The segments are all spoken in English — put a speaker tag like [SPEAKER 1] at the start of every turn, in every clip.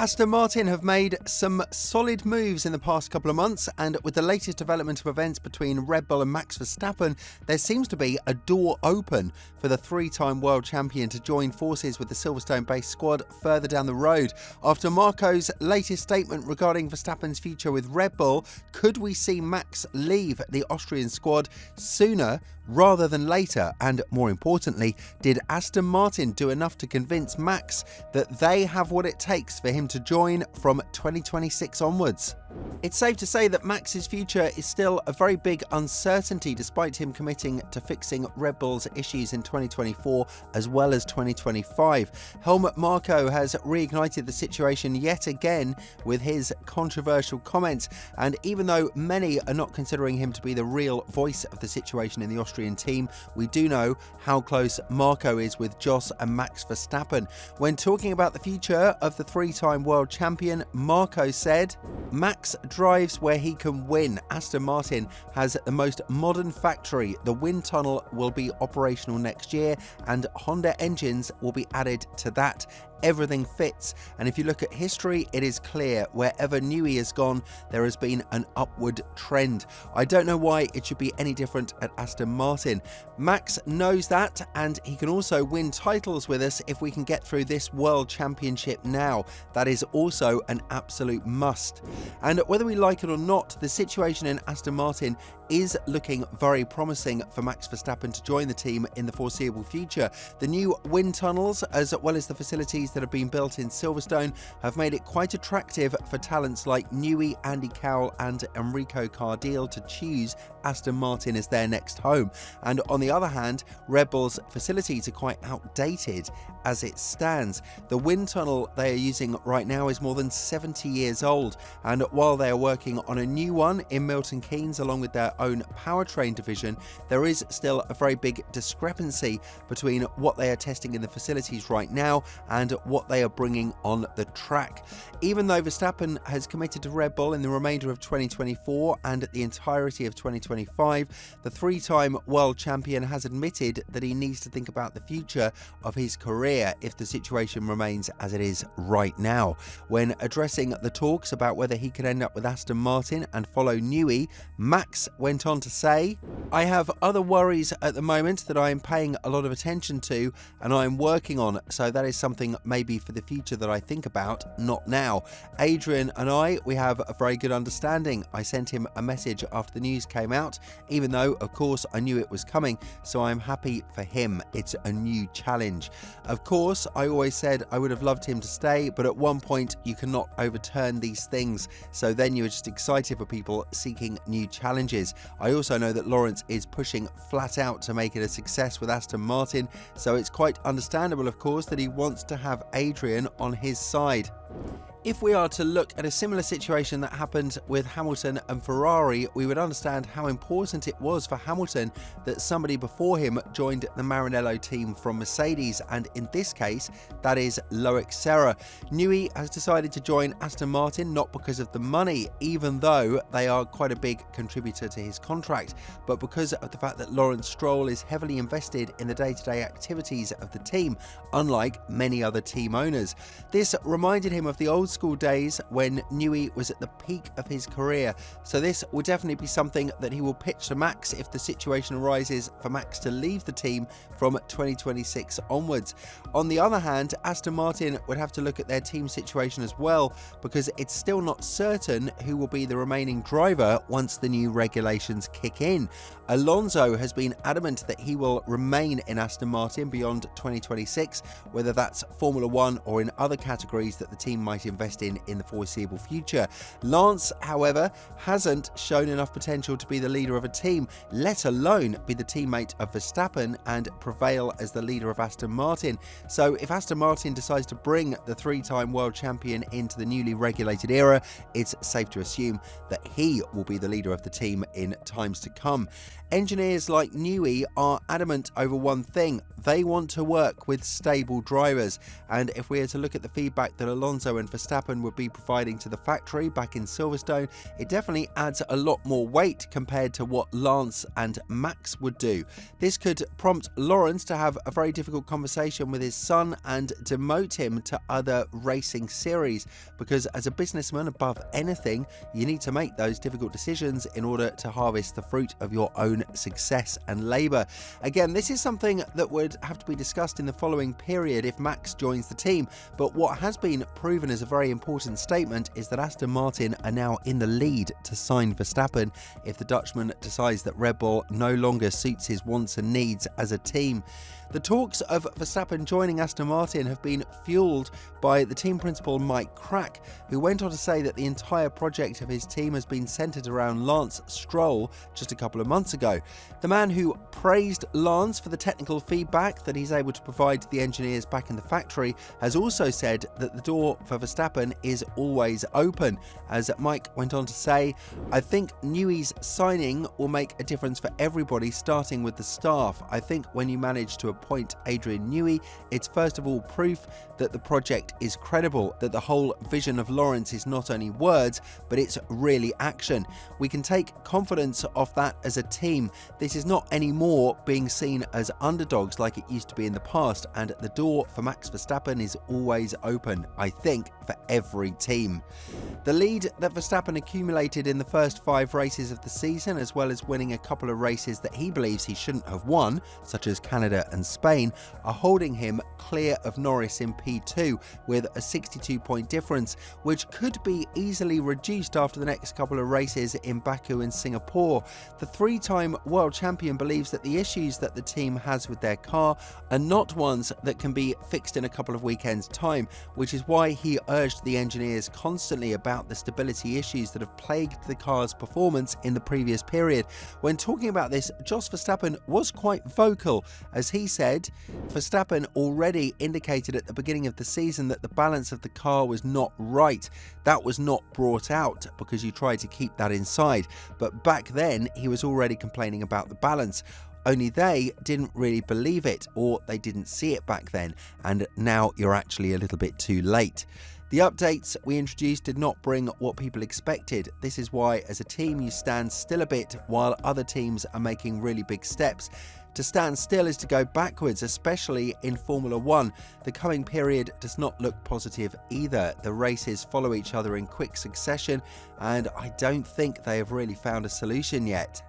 [SPEAKER 1] Aston Martin have made some solid moves in the past couple of months, and with the latest development of events between Red Bull and Max Verstappen, there seems to be a door open for the three-time world champion to join forces with the Silverstone-based squad further down the road. After Marko's latest statement regarding Verstappen's future with Red Bull, could we see Max leave the Austrian squad sooner rather than later? And more importantly, did Aston Martin do enough to convince Max that they have what it takes for him to join from 2026 onwards? It's safe to say that Max's future is still a very big uncertainty, despite him committing to fixing Red Bull's issues in 2024 as well as 2025. Helmut Marko has reignited the situation yet again with his controversial comments, and even though many are not considering him to be the real voice of the situation in the Austrian team, we do know how close Marko is with Jos and Max Verstappen. When talking about the future of the three-time world champion, Marko said, "Max drives where he can win. Aston Martin has the most modern factory. The wind tunnel will be operational next year and Honda engines will be added to that. Everything fits, and if you look at history, it is clear wherever Newey has gone, there has been an upward trend. I don't know why it should be any different at Aston Martin. Max knows that, and he can also win titles with us if we can get through this world championship now. That is also an absolute must." And whether we like it or not, the situation in Aston Martin is looking very promising for Max Verstappen to join the team in the foreseeable future. The new wind tunnels, as well as the facilities that have been built in Silverstone, have made it quite attractive for talents like Newey, Andy Cowell and Enrico Cardile to choose Aston Martin as their next home. And on the other hand, Red Bull's facilities are quite outdated as it stands. The wind tunnel they are using right now is more than 70 years old, and while they are working on a new one in Milton Keynes along with their own powertrain division, there is still a very big discrepancy between what they are testing in the facilities right now and what they are bringing on the track. Even though Verstappen has committed to Red Bull in the remainder of 2024 and the entirety of 2025, the three-time world champion has admitted that he needs to think about the future of his career if the situation remains as it is right now. When addressing the talks about whether he could end up with Aston Martin and follow Newey, Max went on to say, "I have other worries at the moment that I am paying a lot of attention to and I am working on, so that is something maybe for the future that I think about, not now. Adrian and we have a very good understanding. I sent him a message after the news came out, even though of course I knew it was coming, so I'm happy for him. It's a new challenge. Of course, I always said I would have loved him to stay, but at one point you cannot overturn these things, so then you're just excited for people seeking new challenges. I also know that Lawrence is pushing flat out to make it a success with Aston Martin, so it's quite understandable of course that he wants to have Adrian on his side." If we are to look at a similar situation that happened with Hamilton and Ferrari, we would understand how important it was for Hamilton that somebody before him joined the Maranello team from Mercedes, and in this case, that is Loic Serra. Newey has decided to join Aston Martin not because of the money, even though they are quite a big contributor to his contract, but because of the fact that Lawrence Stroll is heavily invested in the day-to-day activities of the team, unlike many other team owners. This reminded him of the old school days when Newey was at the peak of his career, so this will definitely be something that he will pitch to Max if the situation arises for Max to leave the team from 2026 onwards. On the other hand, Aston Martin would have to look at their team situation as well, because it's still not certain who will be the remaining driver once the new regulations kick in. Alonso has been adamant that he will remain in Aston Martin beyond 2026, whether that's Formula One or in other categories that the team might invest in the foreseeable future. Lance, however, hasn't shown enough potential to be the leader of a team, let alone be the teammate of Verstappen and prevail as the leader of Aston Martin. So if Aston Martin decides to bring the three-time world champion into the newly regulated era, it's safe to assume that he will be the leader of the team in times to come. Engineers like Newey are adamant over one thing: they want to work with stable drivers, and if we are to look at the feedback that Alonso and Verstappen Verstappen would be providing to the factory back in Silverstone, it definitely adds a lot more weight compared to what Lance and Max would do. This could prompt Lawrence to have a very difficult conversation with his son and demote him to other racing series, because as a businessman, above anything, you need to make those difficult decisions in order to harvest the fruit of your own success and labour. Again, this is something that would have to be discussed in the following period if Max joins the team, but what has been proven as a very important statement is that Aston Martin are now in the lead to sign Verstappen if the Dutchman decides that Red Bull no longer suits his wants and needs as a team. The talks of Verstappen joining Aston Martin have been fueled by the team principal Mike Krack, who went on to say that the entire project of his team has been centred around Lance Stroll just a couple of months ago. The man who praised Lance for the technical feedback that he's able to provide to the engineers back in the factory has also said that the door for Verstappen is always open. As Mike went on to say, "I think Newey's signing will make a difference for everybody, starting with the staff. I think when you manage to appoint Adrian Newey, it's first of all proof that the project is credible, that the whole vision of Lawrence is not only words, but it's really action. We can take confidence off that as a team. This is not anymore being seen as underdogs like it used to be in the past, and the door for Max Verstappen is always open, I think, for every team." The lead that Verstappen accumulated in the first 5 races of the season, as well as winning a couple of races that he believes he shouldn't have won, such as Canada and Spain, are holding him clear of Norris in P2 with a 62-point difference, which could be easily reduced after the next couple of races in Baku and Singapore. The 3-time world champion believes that the issues that the team has with their car are not ones that can be fixed in a couple of weekends' time, which is why he urged the engineers constantly about the stability issues that have plagued the car's performance in the previous period. When talking about this, Jos Verstappen was quite vocal, as he said, "Verstappen already indicated at the beginning of the season that the balance of the car was not right. That was not brought out because you tried to keep that inside. But back then, he was already complaining about the balance. Only they didn't really believe it, or they didn't see it back then, and now you're actually a little bit too late." The updates we introduced did not bring what people expected. This is why, as a team, you stand still a bit while other teams are making really big steps. To stand still is to go backwards, especially in Formula 1. The coming period does not look positive either. The races follow each other in quick succession, and I don't think they have really found a solution yet.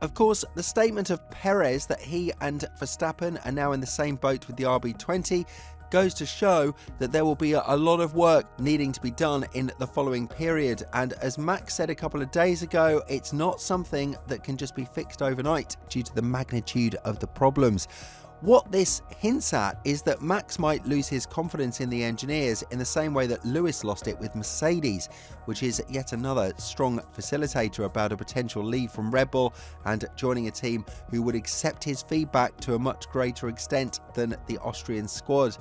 [SPEAKER 1] Of course, the statement of Perez that he and Verstappen are now in the same boat with the RB20 goes to show that there will be a lot of work needing to be done in the following period, and as Max said a couple of days ago, it's not something that can just be fixed overnight due to the magnitude of the problems. What this hints at is that Max might lose his confidence in the engineers in the same way that Lewis lost it with Mercedes, which is yet another strong facilitator about a potential leave from Red Bull and joining a team who would accept his feedback to a much greater extent than the Austrian squad.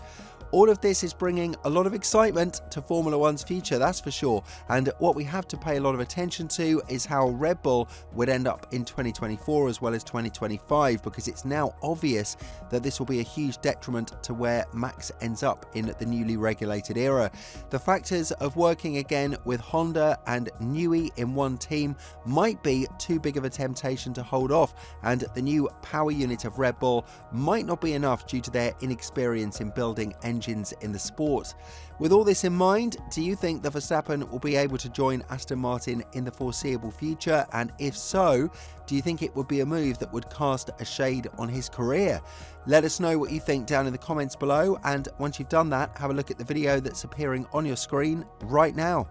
[SPEAKER 1] All of this is bringing a lot of excitement to Formula One's future, that's for sure. And what we have to pay a lot of attention to is how Red Bull would end up in 2024 as well as 2025, because it's now obvious that this will be a huge detriment to where Max ends up in the newly regulated era. The factors of working again with Honda and Newey in one team might be too big of a temptation to hold off, and the new power unit of Red Bull might not be enough due to their inexperience in building engines in the sport. With all this in mind, do you think that Verstappen will be able to join Aston Martin in the foreseeable future? And if so, do you think it would be a move that would cast a shade on his career? Let us know what you think down in the comments below, and once you've done that, have a look at the video that's appearing on your screen right now.